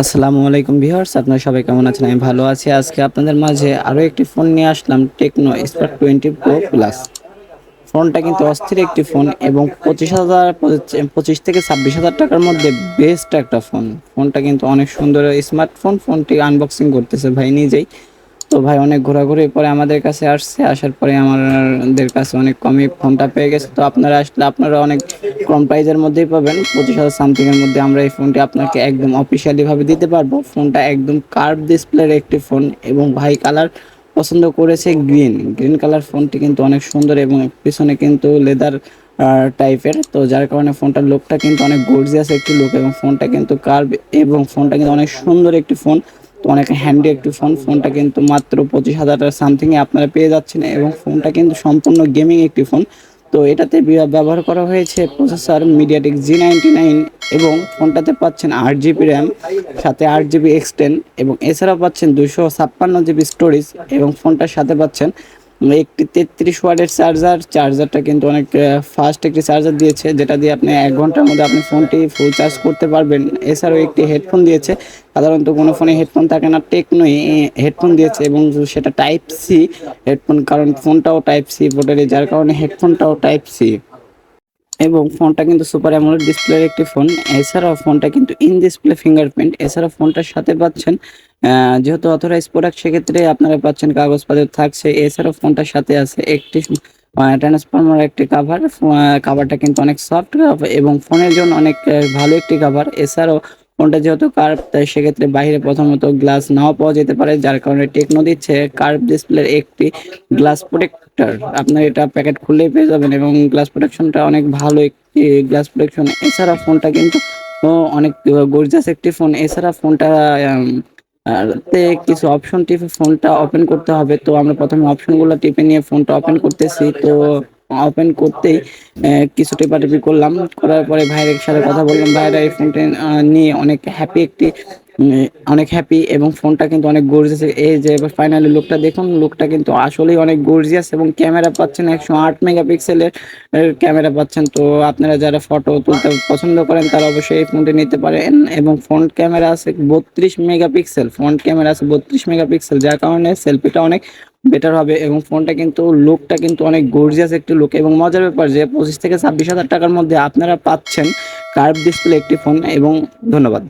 আসসালামু আলাইকুম ভিউয়ার্স, আপনারা সবাই কেমন আছেন? আমি ভালো আছি। আজকে আপনাদের মাঝে আরো একটি ফোন নিয়ে আসলাম, টেকনো স্পার্ক 20 প্রো প্লাস। ফোনটা কিন্তু অস্থির একটি ফোন এবং 25 থেকে 26,000 টাকার মধ্যে বেস্ট একটা ফোন। ফোনটা কিন্তু অনেক সুন্দর স্মার্টফোন। ফোনটি আনবক্সিং করতেছে ভাই নিজেই। তো ভাই অনেক ঘোরাঘুরির পরে আমাদের কাছে আসছে। আসার পরে আমাদের কাছে অনেক কমই ফোনটা পেয়ে গেছে। তো আপনারা আসলে আপনারা অনেক কম প্রাইজের মধ্যেই পাবেন। 25,000 সামথিং এর মধ্যে আমরা এই ফোনটি আপনাকে একদম অফিসিয়ালি ভাবে দিতে পারবো। ফোনটা একদম কার্ভ ডিসপ্লের একটি ফোন এবং ভাই কালার পছন্দ করেছে গ্রিন কালার। ফোনটি কিন্তু অনেক সুন্দর এবং পিছনে কিন্তু লেদার টাইপের, তো যার কারণে ফোনটার লুকটা কিন্তু অনেক গর্জিয়াস একটি লুক এবং ফোনটা কিন্তু কার্ভ এবং ফোনটা কিন্তু অনেক সুন্দর একটি ফোন। তো অনেক হ্যান্ডি একটি ফোন। ফোনটা কিন্তু মাত্র 25,000 টাকা সামথিংয়ে আপনারা পেয়ে যাচ্ছেন এবং ফোনটা কিন্তু সম্পূর্ণ গেমিং একটি ফোন। তো এটাতে ব্যবহার করা হয়েছে প্রসেসর মিডিয়াটেক G99 এবং ফোনটাতে পাচ্ছেন 8 জিবি র্যাম, সাথে 8 জিবি এক্সটেন্ড এবং এছাড়াও পাচ্ছেন 256 জিবি স্টোরেজ এবং ফোনটার সাথে পাচ্ছেন একটি 33 ওয়াটের চার্জারটা কিন্তু অনেক ফাস্ট একটি চার্জার দিয়েছে, যেটা দিয়ে আপনি 1 ঘন্টার মধ্যে আপনি ফোনটি ফুল চার্জ করতে পারবেন। এছাড়াও একটি হেডফোন দিয়েছে। সাধারণত কোনো ফোনে হেডফোন থাকে না, টেকনোই হেডফোন দিয়েছে এবং সেটা টাইপ সি হেডফোন, কারণ ফোনটাও টাইপ সি পোর্টেরই, যার কারণে হেডফোনটাও টাইপ সি এবং ফোনটা কিন্তু সুপার অ্যামোলেড ডিসপ্লের একটি ফোন। এছাড়াও ফোনটা কিন্তু ইন ডিসপ্লে ফিঙ্গারপ্রিন্ট। এছাড়াও ফোনটার সাথে পাচ্ছেন যেহেতু অথরাইজ প্রোডাক্ট, সেক্ষেত্রে আপনারা পাচ্ছেন কাগজপত্র থাকছে। এছাড়াও ফোনটার সাথে আছে একটি ট্রান্সফর্মার একটি কাভার। কাভারটা কিন্তু অনেক সফট এবং ফোনের জন্য অনেক ভালো একটি কাভার। এছাড়াও ফোনটা যেহেতু কার্ভ, তাই সেক্ষেত্রে বাইরে প্রথমত গ্লাস নাও পাওয়া যেতে পারে, যার কারণে টেকনো দিচ্ছে কার্ভ ডিসপ্লের একটি গ্লাস প্রোটেক্টর। আপনার এটা প্যাকেট খুললেই পেয়ে যাবেন এবং গ্লাস প্রোটেকশনটা অনেক ভালো একটি গ্লাস প্রোটেকশন। এছাড়া ফোনটা কিন্তু অনেক গর্জিয়াস একটি ফোন। এছাড়া ফোনটা তে কিছু অপশন টিপে ফোনটা ওপেন করতে হবে। তো আমরা প্রথমে অপশনগুলো টিপে নিয়ে ফোনটা ওপেন করতেছি। তো ওপেন করতেই কিছু টেপাটেপি করলাম। করার পরে ভাইয়ের সাথে কথা বললাম। ভাইয়েরা এই ফোনটা নিয়ে অনেক হ্যাপি একটি অনেক হ্যাপি এবং ফোনটা কিন্তু অনেক গর্জিয়াস। এই যে ফাইনালি লুকটা দেখুন, লুকটা কিন্তু আসলেই অনেক গর্জিয়াস এবং ক্যামেরা পাচ্ছেন 108 মেগাপিক্সেলের ক্যামেরা পাচ্ছেন। তো আপনারা যারা ফটো তুলতে পছন্দ করেন তারা অবশ্যই এই ফোনটি নিতে পারেন এবং ফ্রন্ট ক্যামেরা আছে 32 মেগাপিক্সেল। ফ্রন্ট ক্যামেরা আছে 32 মেগাপিক্সেল, যার কারণে সেলফিটা অনেক বেটার হবে এবং ফোনটা কিন্তু লুকটা কিন্তু অনেক গর্জিয়াস একটি লুক এবং মজার ব্যাপার যে 25 থেকে 26,000 টাকার মধ্যে আপনারা পাচ্ছেন কার্ভ ডিসপ্লে একটি ফোন এবং ধন্যবাদ।